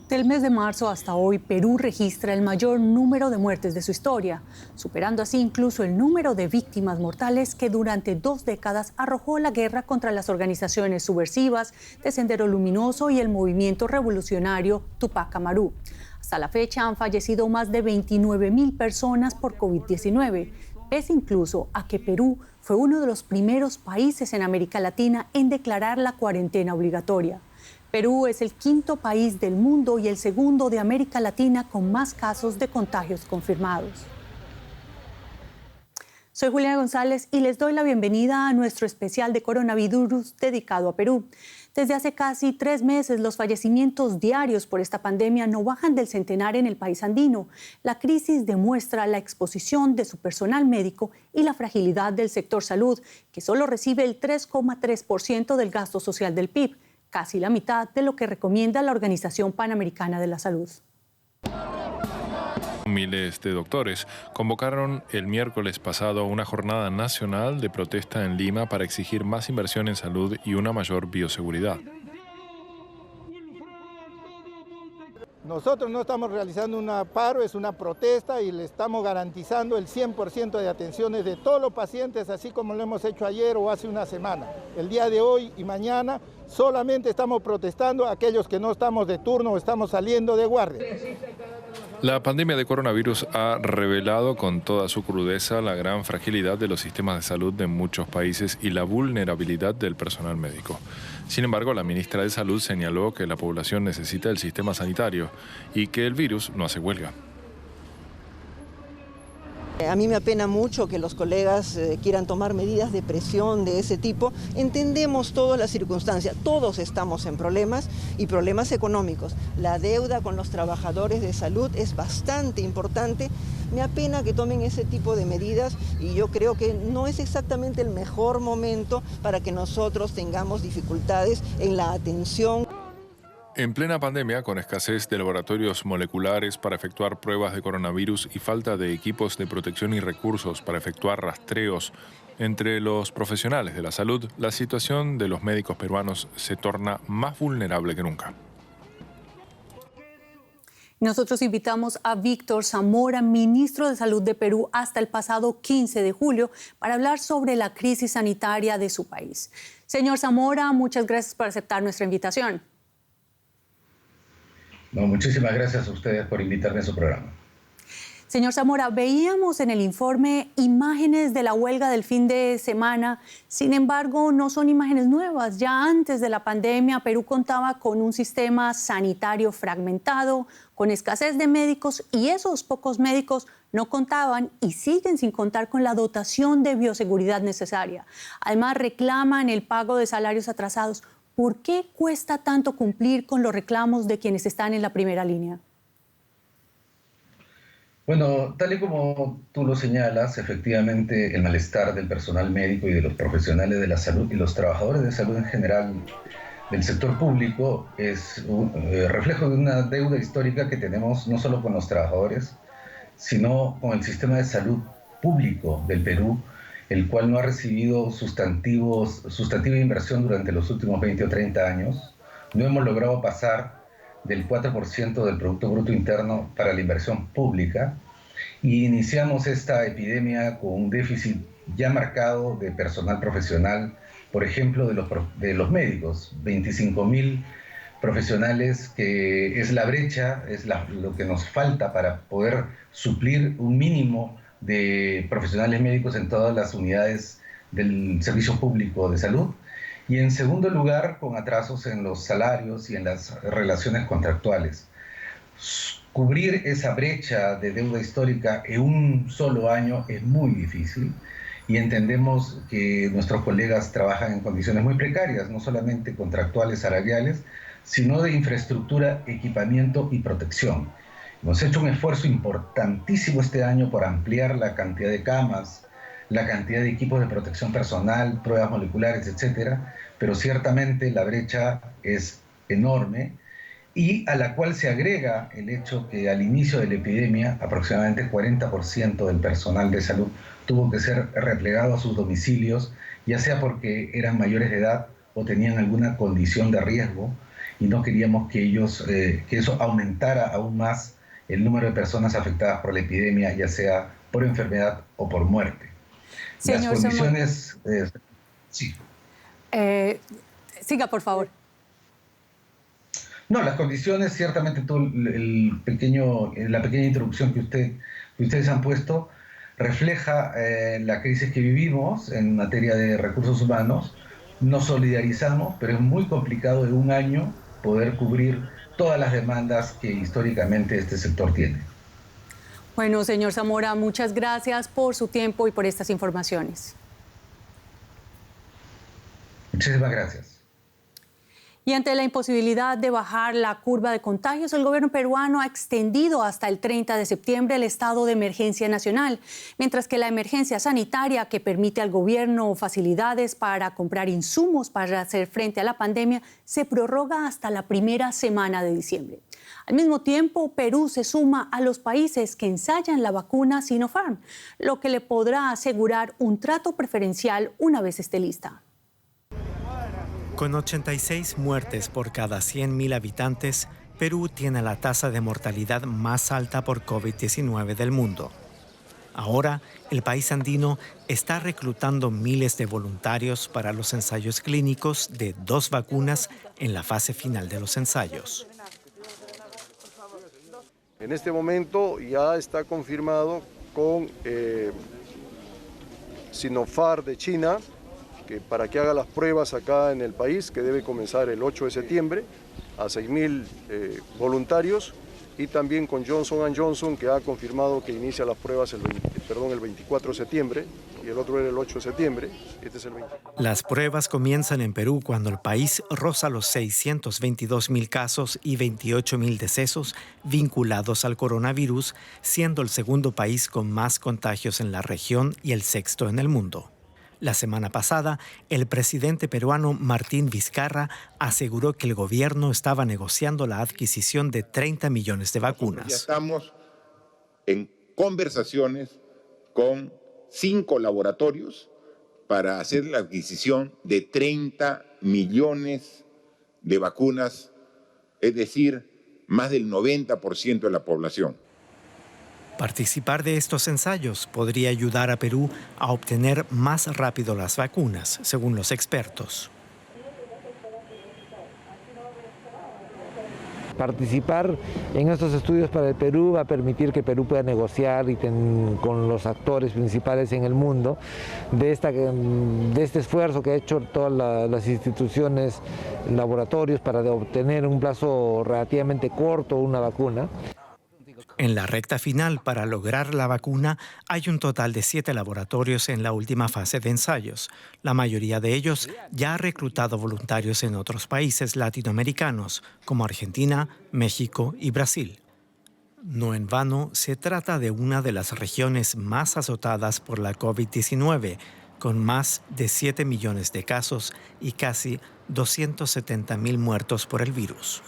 Del mes de marzo hasta hoy, Perú registra el mayor número de muertes de su historia, superando así incluso el número de víctimas mortales que durante 2 décadas arrojó la guerra contra las organizaciones subversivas de Sendero Luminoso y el movimiento revolucionario Tupac Amaru. Hasta la fecha han fallecido más de 29.000 personas por COVID-19, pese incluso a que Perú fue uno de los primeros países en América Latina en declarar la cuarentena obligatoria. Perú es el 5º país del mundo y el 2º de América Latina con más casos de contagios confirmados. Soy Juliana González y les doy la bienvenida a nuestro especial de coronavirus dedicado a Perú. Desde hace casi 3 meses, los fallecimientos diarios por esta pandemia no bajan del centenar en el país andino. La crisis demuestra la exposición de su personal médico y la fragilidad del sector salud, que solo recibe el 3,3% del gasto social del PIB. Casi la mitad de lo que recomienda la Organización Panamericana de la Salud. Miles de doctores convocaron el miércoles pasado una jornada nacional de protesta en Lima para exigir más inversión en salud y una mayor bioseguridad. Nosotros no estamos realizando un paro, es una protesta y le estamos garantizando el 100% de atenciones de todos los pacientes, así como lo hemos hecho ayer o hace una semana. El día de hoy y mañana solamente estamos protestando a aquellos que no estamos de turno o estamos saliendo de guardia. La pandemia de coronavirus ha revelado con toda su crudeza la gran fragilidad de los sistemas de salud de muchos países y la vulnerabilidad del personal médico. Sin embargo, la ministra de Salud señaló que la población necesita el sistema sanitario y que el virus no hace huelga. A mí me apena mucho que los colegas quieran tomar medidas de presión de ese tipo. Entendemos todas las circunstancias, todos estamos en problemas y problemas económicos. La deuda con los trabajadores de salud es bastante importante. Me apena que tomen ese tipo de medidas y yo creo que no es exactamente el mejor momento para que nosotros tengamos dificultades en la atención. En plena pandemia, con escasez de laboratorios moleculares para efectuar pruebas de coronavirus y falta de equipos de protección y recursos para efectuar rastreos entre los profesionales de la salud, la situación de los médicos peruanos se torna más vulnerable que nunca. Nosotros invitamos a Víctor Zamora, ministro de Salud de Perú, hasta el pasado 15 de julio para hablar sobre la crisis sanitaria de su país. Señor Zamora, muchas gracias por aceptar nuestra invitación. No, muchísimas gracias a ustedes por invitarme a su programa. Señor Zamora, veíamos en el informe imágenes de la huelga del fin de semana. Sin embargo, no son imágenes nuevas. Ya antes de la pandemia, Perú contaba con un sistema sanitario fragmentado, con escasez de médicos, y esos pocos médicos no contaban y siguen sin contar con la dotación de bioseguridad necesaria. Además, reclaman el pago de salarios atrasados. ¿Por qué cuesta tanto cumplir con los reclamos de quienes están en la primera línea? Bueno, tal y como tú lo señalas, efectivamente el malestar del personal médico y de los profesionales de la salud y los trabajadores de salud en general del sector público es un reflejo de una deuda histórica que tenemos no solo con los trabajadores, sino con el sistema de salud público del Perú, el cual no ha recibido sustantiva inversión durante los últimos 20 o 30 años. No hemos logrado pasar del 4% del Producto Bruto Interno para la inversión pública y iniciamos esta epidemia con un déficit ya marcado de personal profesional, por ejemplo, de los médicos, 25.000 profesionales, que es la brecha, es lo que nos falta para poder suplir un mínimo de profesionales médicos en todas las unidades del servicio público de salud. Y en segundo lugar, con atrasos en los salarios y en las relaciones contractuales. Cubrir esa brecha de deuda histórica en un solo año es muy difícil y entendemos que nuestros colegas trabajan en condiciones muy precarias, no solamente contractuales, salariales, sino de infraestructura, equipamiento y protección. Hemos hecho un esfuerzo importantísimo este año por ampliar la cantidad de camas, la cantidad de equipos de protección personal, pruebas moleculares, etcétera, pero ciertamente la brecha es enorme y a la cual se agrega el hecho que al inicio de la epidemia aproximadamente 40% del personal de salud tuvo que ser replegado a sus domicilios, ya sea porque eran mayores de edad o tenían alguna condición de riesgo, y no queríamos que eso aumentara aún más el número de personas afectadas por la epidemia, ya sea por enfermedad o por muerte. Señor Las condiciones... sí. Siga, por favor. No, las condiciones, ciertamente todo la pequeña introducción que ustedes han puesto refleja la crisis que vivimos en materia de recursos humanos. Nos solidarizamos, pero es muy complicado en un año poder cubrir todas las demandas que históricamente este sector tiene. Bueno, señor Zamora, muchas gracias por su tiempo y por estas informaciones. Muchísimas gracias. Y ante la imposibilidad de bajar la curva de contagios, el gobierno peruano ha extendido hasta el 30 de septiembre el estado de emergencia nacional, mientras que la emergencia sanitaria, que permite al gobierno facilidades para comprar insumos para hacer frente a la pandemia, se prorroga hasta la primera semana de diciembre. Al mismo tiempo, Perú se suma a los países que ensayan la vacuna Sinopharm, lo que le podrá asegurar un trato preferencial una vez esté lista. Con 86 muertes por cada 100.000 habitantes, Perú tiene la tasa de mortalidad más alta por COVID-19 del mundo. Ahora, el país andino está reclutando miles de voluntarios para los ensayos clínicos de 2 vacunas en la fase final de los ensayos. En este momento ya está confirmado con Sinopharm de China, que para que haga las pruebas acá en el país, que debe comenzar el 8 de septiembre, a 6.000 voluntarios, y también con Johnson & Johnson, que ha confirmado que inicia las pruebas el 24 de septiembre, y el otro era el 8 de septiembre, este es el 20. Las pruebas comienzan en Perú cuando el país roza los 622.000 casos y 28.000 decesos vinculados al coronavirus, siendo el segundo país con más contagios en la región y el sexto en el mundo. La semana pasada, el presidente peruano Martín Vizcarra aseguró que el gobierno estaba negociando la adquisición de 30 millones de vacunas. Ya estamos en conversaciones con 5 laboratorios para hacer la adquisición de 30 millones de vacunas, es decir, más del 90% de la población. Participar de estos ensayos podría ayudar a Perú a obtener más rápido las vacunas, según los expertos. Participar en estos estudios para el Perú va a permitir que Perú pueda negociar con los actores principales en el mundo de este esfuerzo que ha hecho todas las instituciones, laboratorios, para obtener en un plazo relativamente corto una vacuna. En la recta final, para lograr la vacuna, hay un total de 7 laboratorios en la última fase de ensayos. La mayoría de ellos ya ha reclutado voluntarios en otros países latinoamericanos, como Argentina, México y Brasil. No en vano, se trata de una de las regiones más azotadas por la COVID-19, con más de 7 millones de casos y casi 270.000 muertos por el virus.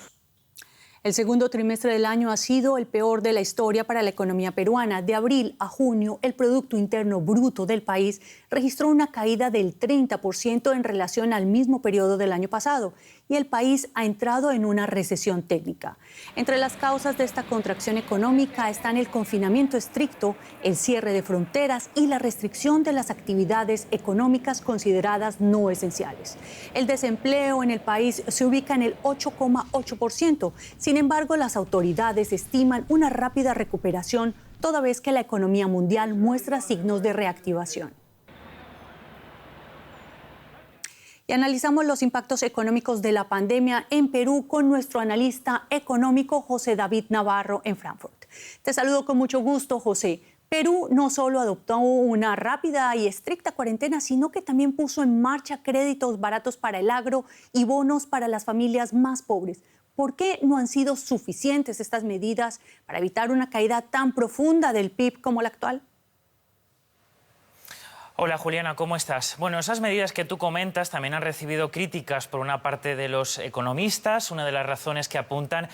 El segundo trimestre del año ha sido el peor de la historia para la economía peruana. De abril a junio, el Producto Interno Bruto del país registró una caída del 30% en relación al mismo periodo del año pasado, y el país ha entrado en una recesión técnica. Entre las causas de esta contracción económica están el confinamiento estricto, el cierre de fronteras y la restricción de las actividades económicas consideradas no esenciales. El desempleo en el país se ubica en el 8,8%. Sin embargo, las autoridades estiman una rápida recuperación, toda vez que la economía mundial muestra signos de reactivación. Y analizamos los impactos económicos de la pandemia en Perú con nuestro analista económico José David Navarro en Frankfurt. Te saludo con mucho gusto, José. Perú no solo adoptó una rápida y estricta cuarentena, sino que también puso en marcha créditos baratos para el agro y bonos para las familias más pobres. ¿Por qué no han sido suficientes estas medidas para evitar una caída tan profunda del PIB como la actual? Hola Juliana, ¿cómo estás? Bueno, esas medidas que tú comentas también han recibido críticas por una parte de los economistas. Una de las razones que apuntan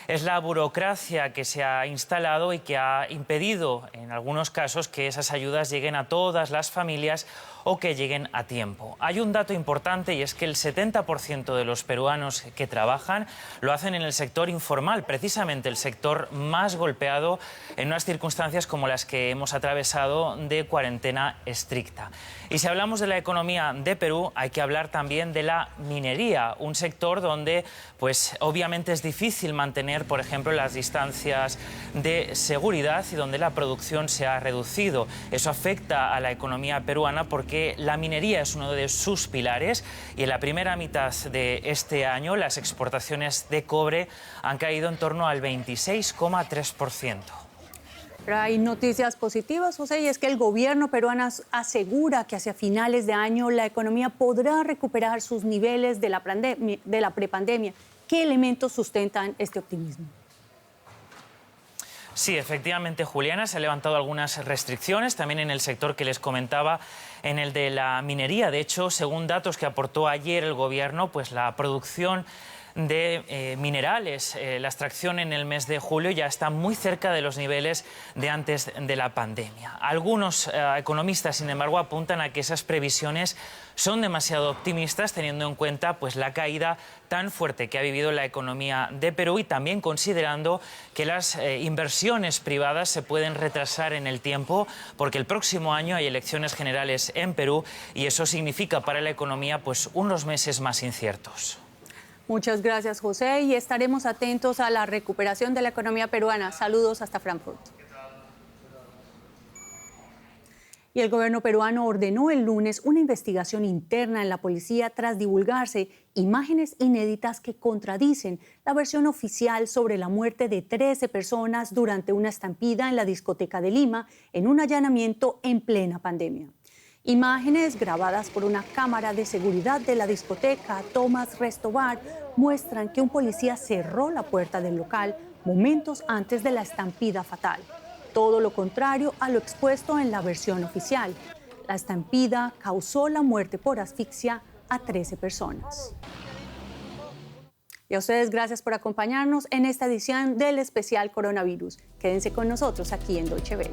es la burocracia que se ha instalado y que ha impedido, en algunos casos, que esas ayudas lleguen a todas las familias o que lleguen a tiempo. Hay un dato importante y es que el 70% de los peruanos que trabajan lo hacen en el sector informal, precisamente el sector más golpeado en unas circunstancias como las que hemos atravesado de cuarentena estricta. Y si hablamos de la economía de Perú, hay que hablar también de la minería, un sector donde pues obviamente es difícil mantener, por ejemplo, las distancias de seguridad y donde la producción se ha reducido. Eso afecta a la economía peruana porque la minería es uno de sus pilares y en la primera mitad de este año las exportaciones de cobre han caído en torno al 26,3%. Pero hay noticias positivas, José, y es que el gobierno peruano asegura que hacia finales de año la economía podrá recuperar sus niveles de la prepandemia. ¿Qué elementos sustentan este optimismo? Sí, efectivamente, Juliana, se han levantado algunas restricciones, también en el sector que les comentaba, en el de la minería. De hecho, según datos que aportó ayer el gobierno, pues la producción de minerales, la extracción en el mes de julio ya está muy cerca de los niveles de antes de la pandemia. Algunos economistas, sin embargo, apuntan a que esas previsiones son demasiado optimistas, teniendo en cuenta pues, la caída tan fuerte que ha vivido la economía de Perú y también considerando que las inversiones privadas se pueden retrasar en el tiempo porque el próximo año hay elecciones generales en Perú y eso significa para la economía pues, unos meses más inciertos. Muchas gracias, José, y estaremos atentos a la recuperación de la economía peruana. Saludos hasta Frankfurt. Y el gobierno peruano ordenó el lunes una investigación interna en la policía tras divulgarse imágenes inéditas que contradicen la versión oficial sobre la muerte de 13 personas durante una estampida en la discoteca de Lima en un allanamiento en plena pandemia. Imágenes grabadas por una cámara de seguridad de la discoteca Thomas Resto Bar muestran que un policía cerró la puerta del local momentos antes de la estampida fatal. Todo lo contrario a lo expuesto en la versión oficial. La estampida causó la muerte por asfixia a 13 personas. Y a ustedes, gracias por acompañarnos en esta edición del especial Coronavirus. Quédense con nosotros aquí en Deutsche Welle.